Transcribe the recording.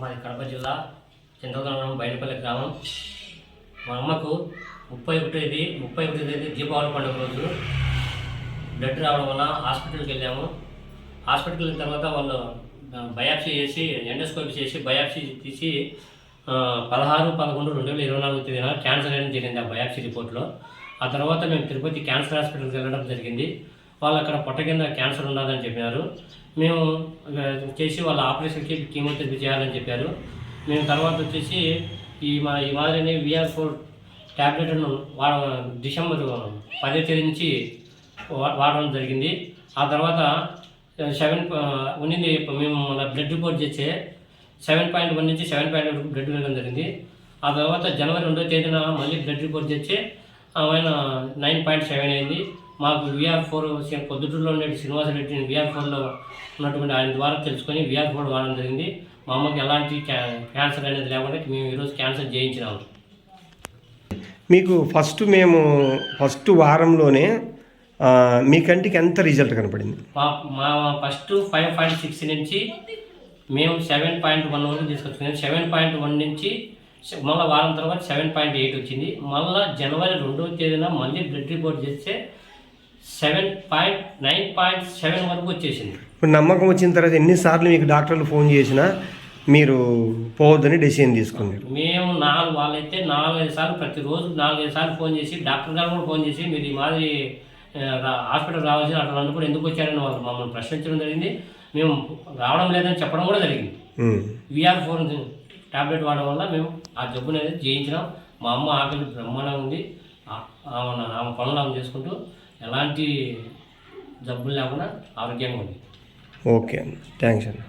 మాది కడప జిల్లా చింతలగూడెం బయటపల్లి గ్రామం. మా అమ్మకు 31 తేదీ దీపావళి పండుగ రోజు బ్లడ్ రావడం వల్ల హాస్పిటల్కి వెళ్ళాము. హాస్పిటల్కి వెళ్ళిన తర్వాత వాళ్ళు బయాప్సీ చేసి ఎండోస్కోపీ చేసి బయాప్సీ తీసి 16/11/2024 తేదీన క్యాన్సర్ అనేది జరిగింది ఆ బయాప్సీ రిపోర్ట్లో. ఆ తర్వాత మేము తిరుపతి క్యాన్సర్ హాస్పిటల్కి వెళ్ళడం జరిగింది. వాళ్ళు అక్కడ పొట్ట కింద క్యాన్సర్ ఉన్నదని చెప్పినారు. మేము చేసి వాళ్ళ ఆపరేషన్కి కీమోథెరపీ చేయాలని చెప్పారు. మేము తర్వాత వచ్చేసి ఈ మాదిరిని VR4 ట్యాబ్లెట్ను డిసెంబర్ 10వ తేదీ నుంచి వాడడం జరిగింది. ఆ తర్వాత 7 ఉన్నింది. మేము మన బ్లడ్ రిపోర్ట్ చేస్తే 7.1 నుంచి 7.1 వరకు బ్లడ్ వెళ్ళడం జరిగింది. ఆ తర్వాత జనవరి 2వ తేదీన మళ్ళీ బ్లడ్ రిపోర్ట్ చేస్తే ఆయన 9.7 అయింది. మాకు VR4 పొద్దుటూరులో ఉండే శ్రీనివాసరెడ్డి VR4లో ఉన్నటువంటి ఆయన ద్వారా తెలుసుకొని VR4 వాడడం జరిగింది. మా అమ్మకి ఎలాంటి క్యాన్సర్ అనేది లేకుండా మేము ఈరోజు క్యాన్సర్ చేయించినాము. మీకు ఫస్ట్ వారంలోనే మీ కంటికి ఎంత రిజల్ట్ కనపడింది? మా ఫస్ట్ 5.6 నుంచి మేము 7.1 వరకు తీసుకొచ్చుకున్నాం. 7.1 నుంచి మళ్ళీ వారం తర్వాత 7.8 వచ్చింది. మళ్ళీ జనవరి 2వ తేదీన మళ్ళీ బ్లడ్ రిపోర్ట్ చేస్తే 9.7 వరకు వచ్చేసింది. ఇప్పుడు నమ్మకం వచ్చిన తర్వాత ఎన్నిసార్లు మీకు డాక్టర్లు ఫోన్ చేసినా మీరు పోవద్దని డెసిషన్ తీసుకున్నారు? మేము వాళ్ళైతే 4-5 సార్లు ప్రతిరోజు 4-5 సార్లు ఫోన్ చేసి డాక్టర్ గారు కూడా ఫోన్ చేసి మీరు ఈ మాదిరి హాస్పిటల్ రావాల్సి అట్లా కూడా ఎందుకు వచ్చారని వాళ్ళు మమ్మల్ని ప్రశ్నించడం జరిగింది. మేము రావడం లేదని చెప్పడం కూడా జరిగింది. VR4 ట్యాబ్లెట్ వాడడం వల్ల మేము ఆ జబ్బుని అనేది జయించినాం. మా అమ్మ ఆకలి బ్రహ్మాండంగా ఉంది. ఆమె పనులు ఆమె చేసుకుంటూ ఎలాంటి జబ్బులు లేకుండా ఆరోగ్యంగా ఉంది. ఓకే అన్న, థ్యాంక్స్ అన్న.